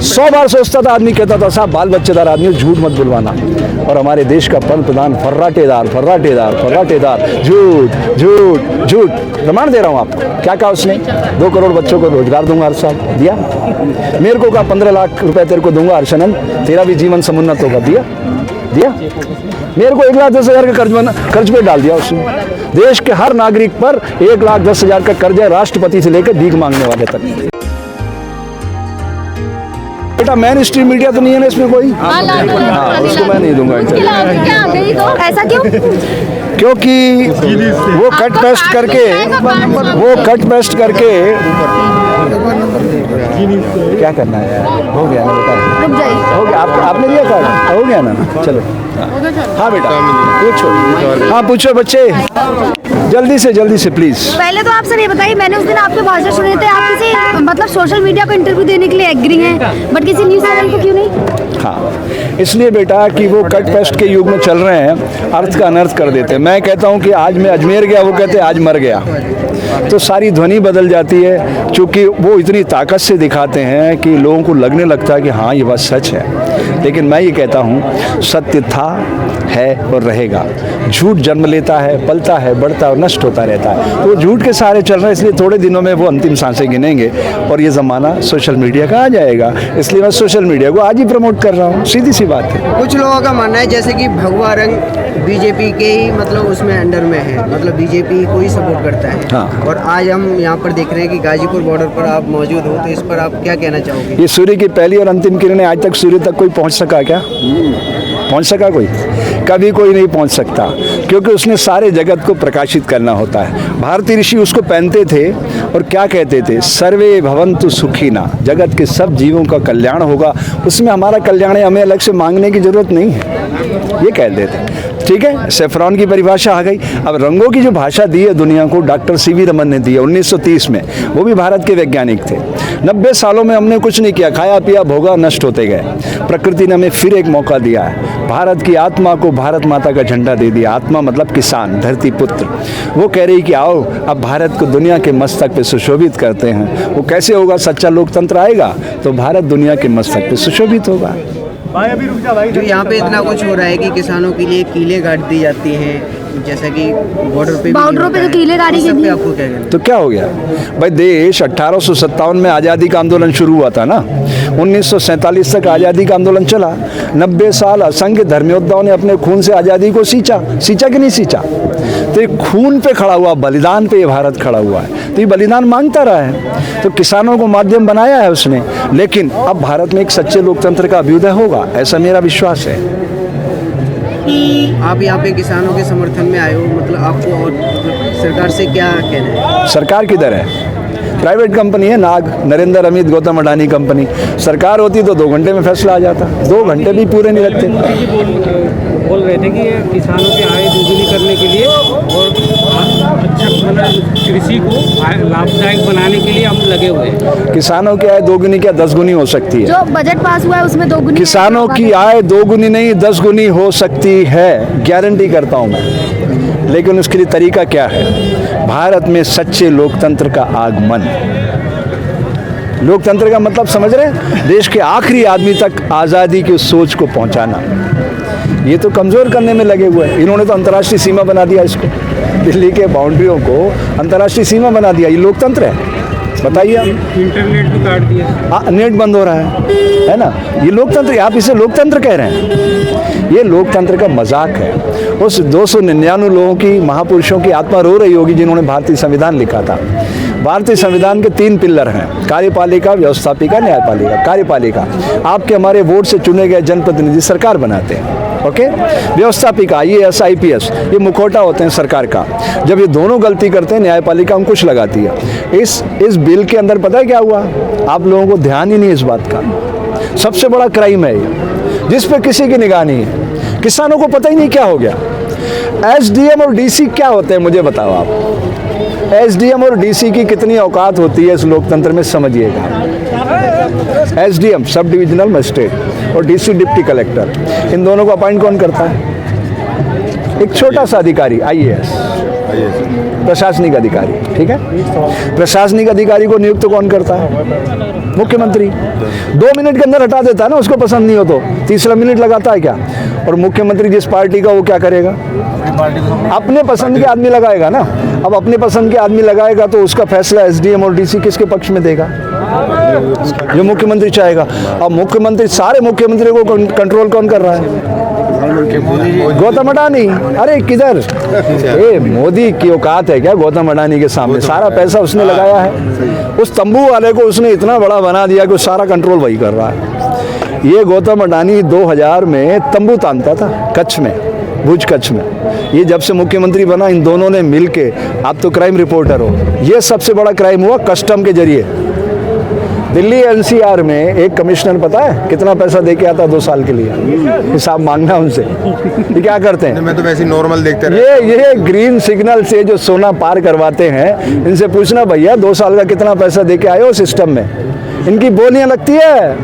100 बार सोचता था आदमी, कहता था साहब बाल बच्चेदार आदमी झूठ मत बुलवाना। और हमारे देश का पंतप्रधान फर्राटेदार फर्राटेदार फर्राटेदार झूठ झूठ झूठ। प्रमाण दे रहा हूँ आपको। क्या कहा उसने? 2 करोड़ बच्चों को रोजगार दूंगा हर साल, दिया। मेरे को कहा 15 लाख रुपए तेरे को दूंगा हर्षानंद, तेरा भी जीवन समुन्नत होगा, दिया दिया। मेरे को 1,10,000 का कर्ज पे डाल दिया उसने। देश के हर नागरिक पर 1,10,000 का कर्ज है, राष्ट्रपति से लेकर भीख मांगने वाले तक। बेटा मेन स्ट्रीम मीडिया तो नहीं है ना इसमें कोई? हाँ, उसको मैं नहीं दूंगा। ऐसा क्यों? क्योंकि वो कट पेस्ट करके क्या करना है यार? हो गया ना बेटा, हो गया। आपने दिया कार्ड? हो गया ना? चलो हाँ बेटा पूछो। हाँ पूछो बच्चे, जल्दी से प्लीज। पहले तो आप सर ये बताइए, मैंने उस दिन आपके भाषण सुने थे, आप किसी मतलब सोशल मीडिया को इंटरव्यू देने के लिए एग्री हैं, बट किसी न्यूज़ चैनल को क्यों नहीं? हाँ इसलिए बेटा कि वो कट पेस्ट के युग में चल रहे हैं, अर्थ का अनर्थ कर देते हैं। मैं कहता हूँ कि आज मैं अजमेर गया, वो कहते हैं आज मर गया, तो सारी ध्वनि बदल जाती है। क्योंकि वो इतनी ताकत से दिखाते हैं कि लोगों को लगने लगता है कि हाँ ये बात सच है। लेकिन मैं ये कहता हूँ सत्य था, है और रहेगा। झूठ जन्म लेता है, पलता है, बढ़ता है और नष्ट होता रहता है। तो वो झूठ के सहारे चल रहे हैं, इसलिए थोड़े दिनों में वो अंतिम सांसें गिनेंगे और ये ज़माना सोशल मीडिया का आ जाएगा। इसलिए मैं सोशल मीडिया को आज ही प्रमोट कर रहा हूँ, सीधी सी बात है। कुछ लोगों का मानना है जैसे कि भगवा रंग बीजेपी के ही मतलब उसमें अंडर में है, मतलब बीजेपी को ही सपोर्ट करता है। हाँ। और आज हम यहाँ पर देख रहे हैं कि गाजीपुर बॉर्डर पर आप मौजूद हो, तो इस पर आप क्या कहना चाहोगे? ये सूर्य की पहली और अंतिम किरणें आज तक सूर्य तक कोई पहुँच सका क्या? पहुँच सका कोई? कभी कोई नहीं पहुँच सकता, क्योंकि उसने सारे जगत को प्रकाशित करना होता है। भारतीय ऋषि उसको पहनते थे और क्या कहते थे? सर्वे भवन्तु सुखिना, जगत के सब जीवों का कल्याण होगा, उसमें हमारा कल्याण है, हमें अलग से मांगने की जरूरत नहीं है, ये कह देते। ठीक है, सेफ्रॉन की परिभाषा आ गई। अब रंगों की जो भाषा दी है दुनिया को, डॉक्टर सीवी रमन ने दी है 1930 में, वो भी भारत के वैज्ञानिक थे। 90 सालों में हमने कुछ नहीं किया, खाया पिया भोगा, नष्ट होते गए। प्रकृति ने हमें फिर एक मौका दिया है। भारत की आत्मा को भारत माता का झंडा दे दिया। आत्मा मतलब किसान, धरती पुत्र। वो कह रही कि आओ अब भारत को दुनिया के मस्तक पे सुशोभित करते हैं। वो कैसे होगा? सच्चा लोकतंत्र आएगा तो भारत दुनिया के मस्तक पे सुशोभित होगा। जो यहाँ पे इतना कुछ हो रहा है कि किसानों के लिए कीले गाड़ दी जाती हैं, जैसा कि बॉर्डरों पे जो कीले गाड़ी की थी, आपको क्या कहना? तो क्या हो गया भाई? देश 1857 में आज़ादी का आंदोलन शुरू हुआ था ना, 1947 तक आज़ादी का आंदोलन चला। 90 साल असंख्य धर्मयोद्धाओं ने अपने खून से आज़ादी को सींचा कि नहीं सींचा? तो ये खून पे खड़ा हुआ, बलिदान पे ये भारत खड़ा हुआ है, तो ये बलिदान मांगता रहा है। तो किसानों को माध्यम बनाया है उसने, लेकिन अब भारत में एक सच्चे लोकतंत्र का अभ्युदय होगा, ऐसा मेरा विश्वास है। आप यहाँ पे किसानों के समर्थन में आए हो, मतलब आपको और मतलब सरकार से क्या कहना है? सरकार किधर है? प्राइवेट कंपनी है, नाग, नरेंद्र, अमित, गौतम अडानी कंपनी। सरकार होती तो 2 घंटे में फैसला आ जाता, 2 घंटे भी पूरे नहीं लगते। बोल रहे थे कि किसानों की आय दोगुनी करने के लिए और अच्छा कृषि को लाभदायक बनाने के लिए हम लगे हुए हैं। किसानों की आय 2 गुनी क्या 10 गुनी हो सकती है? जो बजट पास हुआ है उसमें 2 गुनी। किसानों की आय 2 गुनी नहीं 10 गुनी हो सकती है, गारंटी करता हूं मैं। लेकिन उसके लिए तरीका क्या है? भारत में सच्चे लोकतंत्र का आगमन। लोकतंत्र का मतलब समझ रहे हैं? देश के आखिरी आदमी तक आज़ादी की सोच को पहुंचाना। ये तो कमज़ोर करने में लगे हुए हैं। इन्होंने तो अंतर्राष्ट्रीय सीमा बना दिया, इसको दिल्ली के बाउंड्रियों को अंतर्राष्ट्रीय सीमा बना दिया। ये लोकतंत्र है? बताइए। इंटरनेट भी काट दिया, नेट बंद हो रहा है ना? ये लोकतंत्र, आप इसे लोकतंत्र कह रहे हैं? ये लोकतंत्र का मजाक है। उस 299 लोगों की, महापुरुषों की आत्मा रो रही होगी जिन्होंने भारतीय संविधान लिखा था। भारतीय संविधान के 3 पिलर हैं: कार्यपालिका, व्यवस्थापिका, न्यायपालिका। कार्यपालिका आपके हमारे वोट से चुने गए जनप्रतिनिधि सरकार बनाते हैं, ओके। व्यवस्थापिका IAS IPS ये मुखौटा होते हैं सरकार का। जब ये दोनों गलती करते हैं न्यायपालिका अंकुश लगाती है। इस बिल के अंदर पता है क्या हुआ? आप लोगों को ध्यान ही नहीं इस बात का। सबसे बड़ा क्राइम है ये, जिस पे किसी की निगाह नहीं है। किसानों को पता ही नहीं क्या हो गया। SDM और DC क्या होते हैं मुझे बताओ आप? SDM और DC की कितनी औकात होती है इस लोकतंत्र में, समझिएगा। SDM सब डिविजनल मजिस्ट्रेट और DC डिप्टी कलेक्टर, इन दोनों को अपॉइंट कौन करता है? एक छोटा सा अधिकारी IAS, प्रशासनिक अधिकारी, ठीक है। प्रशासनिक अधिकारी को नियुक्त कौन करता है? मुख्यमंत्री 2 मिनट के अंदर हटा देता है ना, उसको पसंद नहीं हो तो तीसरा मिनट लगाता है क्या। और मुख्यमंत्री जिस पार्टी का वो क्या करेगा, अपने पसंद के आदमी लगाएगा ना। अब अपने पसंद के आदमी लगाएगा तो उसका फैसला एसडीएम और डीसी किसके पक्ष में देगा, जो मुख्यमंत्री चाहेगा। अब मुख्यमंत्री, सारे मुख्यमंत्री को कंट्रोल कौन कर रहा है, गौतम अडानी। अरे किधर, ए मोदी की औकात है क्या गौतम अडानी के सामने, सारा पैसा उसने लगाया है। उस तंबू वाले को उसने इतना बड़ा बना दिया कि सारा कंट्रोल वही कर रहा है। ये गौतम अडानी 2000 में तंबू तानता था कच्छ में, भुज कच्छ में। ये जब से मुख्यमंत्री बना इन दोनों ने मिलके, आप तो क्राइम रिपोर्टर हो, ये सबसे बड़ा क्राइम हुआ कस्टम के जरिए। दिल्ली एनसीआर में एक कमिश्नर पता है कितना पैसा दे के आता 2 साल के लिए, हिसाब मांगना उनसे। ये क्या करते हैं, मैं तो वैसे नॉर्मल देखते रहे। ये ग्रीन सिग्नल से जो सोना पार करवाते हैं, इनसे पूछना भैया 2 साल का कितना पैसा दे के आए हो सिस्टम में। इनकी बोलियां लगती है,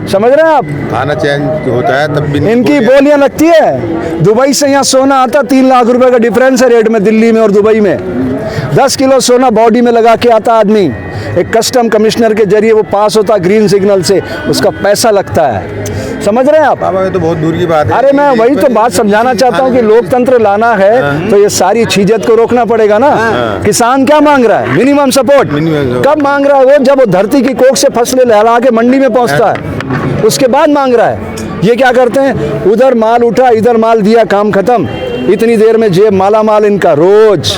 समझ रहे हैं आप, थाना चेंज होता है तब भी इनकी बोलियां लगती है। दुबई से यहाँ सोना आता 3 लाख रुपए का डिफरेंस है रेट में, दिल्ली में और दुबई में। 10 किलो सोना बॉडी में लगा के आता आदमी, एक कस्टम कमिश्नर के जरिए वो पास होता ग्रीन सिग्नल से, उसका पैसा लगता है। समझ रहे हैं आप, बाबा ये तो बहुत दूर की बात है। अरे मैं वही तो बात समझाना चाहता हूँ कि लोकतंत्र लाना है तो ये सारी चीजत को रोकना पड़ेगा ना। किसान क्या मांग रहा है, मिनिमम सपोर्ट। कब मांग रहा है वो, जब वो धरती की कोख से फसलें लहरा के मंडी में पहुंचता है, उसके बाद मांग रहा है। ये क्या करते हैं, उधर माल उठा इधर माल दिया, काम खत्म, इतनी देर में जेब माला माल इनका रोज।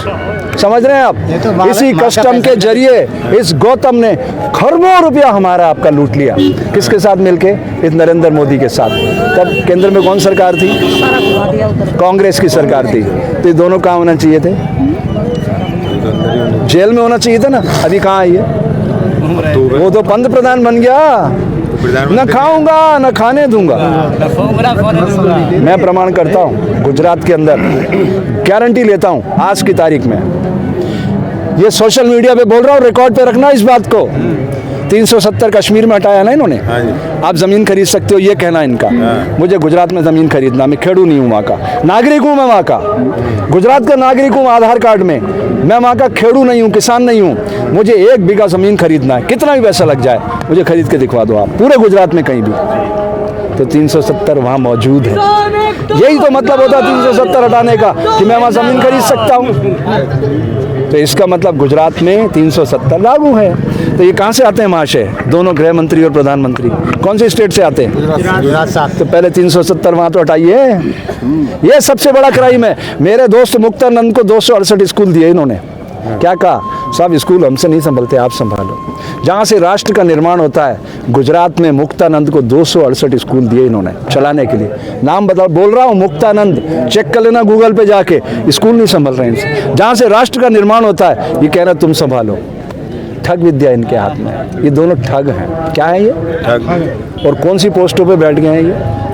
समझ रहे हैं आप, इसी कस्टम के जरिए इस गौतम ने खरबों रुपया हमारा आपका लूट लिया। किसके साथ मिलके, इस नरेंद्र मोदी के साथ। तब केंद्र में कौन सरकार थी, कांग्रेस की सरकार थी। तो ये दोनों कहाँ होना चाहिए थे, जेल में होना चाहिए था ना। अभी कहाँ है ये, वो तो पंत प्रधान बन गया, न खाऊंगा न खाने दूंगा। मैं प्रमाण करता हूँ, गुजरात के अंदर गारंटी लेता हूँ आज की तारीख में, ये सोशल मीडिया पे बोल रहा हूँ, रिकॉर्ड पे रखना इस बात को। 370 कश्मीर में हटाया ना इन्होंने, आप जमीन खरीद सकते हो, ये कहना इनका। मुझे गुजरात में जमीन खरीदना, मैं खेड़ू नहीं हूँ वहाँ का, नागरिक हूँ मैं वहाँ का, गुजरात का नागरिक हूँ आधार कार्ड में। मैं वहाँ का खेड़ू नहीं हूँ, किसान नहीं हूँ। मुझे 1 बीघा जमीन खरीदना है, कितना भी पैसा लग जाए, मुझे खरीद के दिखवा दो आप, पूरे गुजरात में कहीं भी। तो 370 वहाँ मौजूद है। यही तो मतलब होता 370 हटाने का, कि मैं वहाँ जमीन खरीद सकता हूँ। तो इसका मतलब गुजरात में 370 लागू है। तो ये कहाँ से आते हैं महाशय, दोनों गृह मंत्री और प्रधानमंत्री कौन से स्टेट से आते हैं, गुजरात से। तो पहले 370 वहाँ तो हटाइए, ये सबसे बड़ा क्राइम है। मेरे दोस्त मुक्तानंद को 268 स्कूल दिए इन्होंने। क्या कहा, सब स्कूल हमसे नहीं संभलते, आप संभालो। जहाँ से राष्ट्र का निर्माण होता है, गुजरात में मुक्तानंद को 268 स्कूल दिए इन्होंने चलाने के लिए। नाम बताओ, बोल रहा हूँ मुक्तानंद, चेक कर लेना गूगल पे जाके, स्कूल नहीं संभल रहे इनसे। जहाँ से राष्ट्र का निर्माण होता है, ये कह रहा तुम संभालो। ठग विद्या इनके हाथ में, ये दोनों ठग हैं। क्या है ये, ठग। और कौन सी पोस्टों पे बैठ गए हैं ये,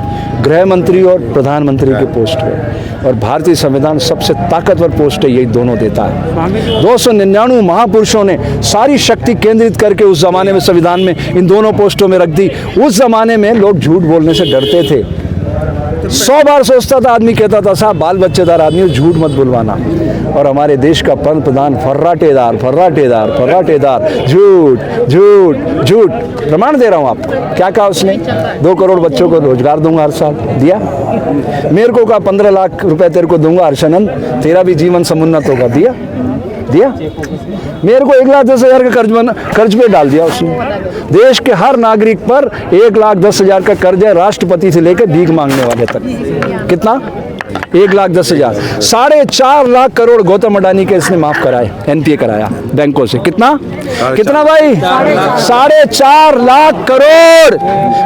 गृह मंत्री और प्रधानमंत्री के पोस्ट पे। और भारतीय संविधान सबसे ताकतवर पोस्ट है, यही दोनों देता है। 299 महापुरुषों ने सारी शक्ति केंद्रित करके उस जमाने में संविधान में इन दोनों पोस्टों में रख दी। उस जमाने में लोग झूठ बोलने से डरते थे। 100 बार सोचता था आदमी, कहता था साहब बाल बच्चेदार आदमी, झूठ मत बुलवाना। और हमारे देश का प्रधान फर्राटेदार फर्राटेदार फर्राटेदार, झूठ झूठ झूठ। प्रमाण दे रहा हूँ आपको। क्या कहा उसने, 2 करोड़ बच्चों को रोजगार दूंगा हर साल, दिया। मेरे को कहा 15 लाख रुपए तेरे को दूंगा हर्षानंद, तेरा भी जीवन समुन्नत होगा, दिया। मेरे को 1,10,000 का कर्ज पे डाल दिया उसने। देश के हर नागरिक पर 1,10,000 का कर्ज है, राष्ट्रपति से लेकर भीख मांगने वाले तक। कितना, 1,10,000। 4.5 लाख करोड़ गौतम अडानी के इसने माफ कराए, एनपीए कराया बैंकों से। कितना भाई, 4.5 लाख करोड़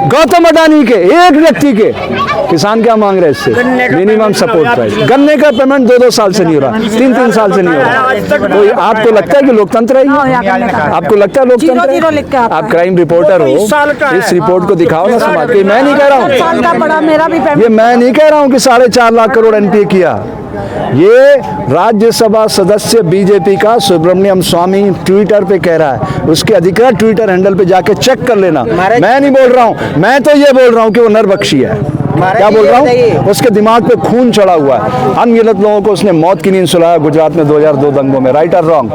गौतम अडानी के, एक व्यक्ति के। किसान क्या मांग रहे हैं इससे, मिनिमम सपोर्ट प्राइस। गन्ने का पेमेंट 2-2 साल से नहीं हो रहा, 3-3 साल से नहीं हो रहा। तो आपको लगता है कि लोकतंत्र है, आपको लगता है लोकतंत्र? आप क्राइम रिपोर्टर हो, इस रिपोर्ट को दिखाओ ना समाज के। मैं नहीं कह रहा हूँ, ये मैं नहीं कह रहा हूँ कि 4.5 लाख करोड़ एनपीए किया। ये राज्यसभा सदस्य बीजेपी का सुब्रमण्यम स्वामी ट्विटर पे कह रहा है, उसके अधिकृत ट्विटर हैंडल पे जाके चेक कर लेना। मैं नहीं बोल रहा हूँ, मैं तो ये बोल रहा हूँ कि वो नरबख्शी है। क्या बोल रहा हूँ, उसके दिमाग पे खून चढ़ा हुआ है। अनगिनत लोगों को उसने मौत की नींद सुलाया गुजरात में 2002 दंगों में, राइट और रॉन्ग।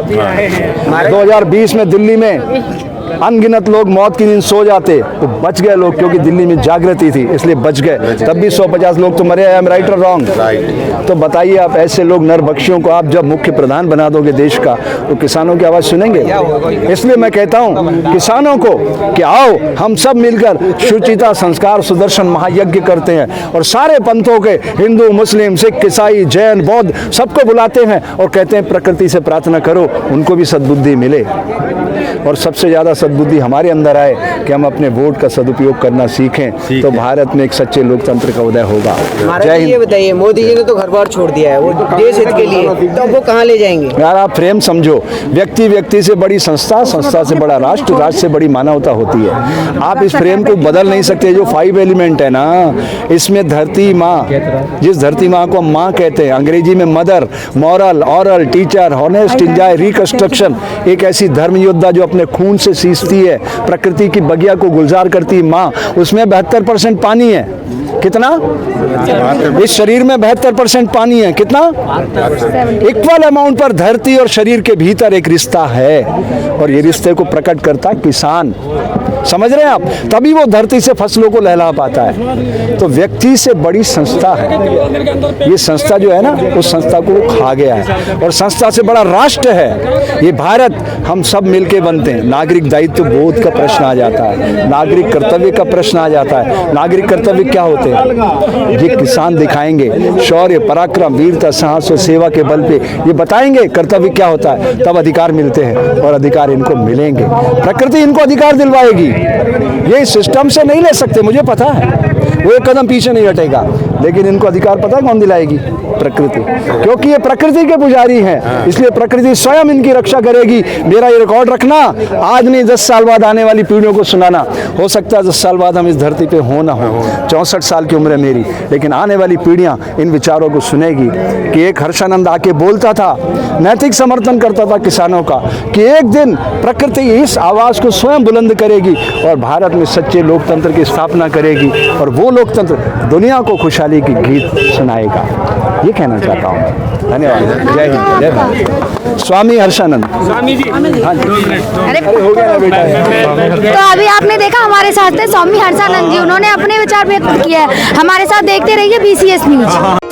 2020 में दिल्ली में अनगिनत लोग मौत की नींद सो जाते, तो बच गए लोग, क्योंकि दिल्ली में जागृति थी इसलिए बच गए। तब भी 150 लोग तो मरे। आई एम राइट और रॉन्ग? तो बताइए आप, ऐसे लोग नरभक्षियों को आप जब मुख्य प्रधान बना दोगे देश का, तो किसानों की आवाज़ सुनेंगे? इसलिए मैं कहता हूँ किसानों को कि आओ हम सब मिलकर शुचिता संस्कार सुदर्शन महायज्ञ करते हैं, और सारे पंथों के हिंदू मुस्लिम सिख ईसाई जैन बौद्ध सबको बुलाते हैं और कहते हैं प्रकृति से प्रार्थना करो, उनको भी सद्बुद्धि मिले, और सबसे ज़्यादा सद्बुद्धि हमारे अंदर आए कि हम अपने वोट का सदुपयोग करना सीखें, तो भारत में एक सच्चे लोकतंत्र का उदय होगा। जय ये हिंद। बताइए, मोदी जी ने तो घर बार छोड़ दिया है, वो देश हित के लिए, तो वो कहाँ ले जाएंगे? यार आप फ्रेम समझो, व्यक्ति व्यक्ति से बड़ी संस्था, संस्था से बड़ा राष्ट्र, राष्ट्र से बड़ी मानवता होती है। आप इस फ्रेम को बदल नहीं सकते। जो 5 एलिमेंट है ना, इसमें धरती माँ, जिस धरती माँ को हम माँ कहते हैं, अंग्रेजी में mother, moral, oral, teacher, honest, enjoy, reconstruction, एक ऐसी धर्म योद्धा जो अपने खून से सींचती है, प्रकृति की बगिया को गुलजार करती है माँ, उसमें 72% पानी है। कितना? इस शरीर में 72% पानी है। कितना? इक्वल अमाउंट पर धरती और शरीर के भीतर एक रिश्ता है, और ये रिश्ते को प्रकट करता है किसान। समझ रहे हैं आप? तभी वो धरती से फसलों को लहला पाता है। तो व्यक्ति से बड़ी संस्था है ये संस्था, जो है ना, उस संस्था को वो खा गया है, और संस्था से बड़ा राष्ट्र है ये भारत। हम सब मिलके बनते हैं। नागरिक दायित्व बोध का प्रश्न आ जाता है, नागरिक कर्तव्य का प्रश्न आ जाता है। नागरिक कर्तव्य क्या होते हैं? ये किसान दिखाएंगे, शौर्य, पराक्रम, वीरता, साहस और सेवा के बल पे ये बताएंगे कर्तव्य क्या होता है, तब अधिकार मिलते हैं, और अधिकार इनको मिलेंगे। प्रकृति इनको अधिकार दिलवाएगी, ये सिस्टम से नहीं ले सकते, मुझे पता है, वो एक कदम पीछे नहीं हटेगा, लेकिन इनको अधिकार पता है कौन दिलाएगी? प्रकृति, क्योंकि ये प्रकृति के पुजारी हैं, इसलिए प्रकृति स्वयं इनकी रक्षा करेगी। मेरा ये रिकॉर्ड रखना, आज नहीं 10 साल बाद आने वाली पीढ़ियों को सुनाना। हो सकता है 10 साल बाद हम इस धरती पे हो ना हो, 64 साल की उम्र है मेरी, लेकिन आने वाली पीढ़ियां इन विचारों को सुनेगी कि एक हर्षानंद आके बोलता था, नैतिक समर्थन करता था किसानों का, कि एक दिन प्रकृति इस आवाज़ को स्वयं बुलंद करेगी और भारत में सच्चे लोकतंत्र की स्थापना करेगी, और वो लोकतंत्र दुनिया को खुशहाली की गीत सुनाएगा। ये कहना चाहता हूँ। धन्यवाद। जय हिंद, जय भारत। स्वामी हर्षानंद। स्वामी जी, हाँ जी। अरे हो गया ना बेटा। तो अभी आपने देखा हमारे साथ थे स्वामी हर्षानंद जी, उन्होंने अपने विचार व्यक्त किए हैं। हमारे साथ देखते रहिए BCS न्यूज।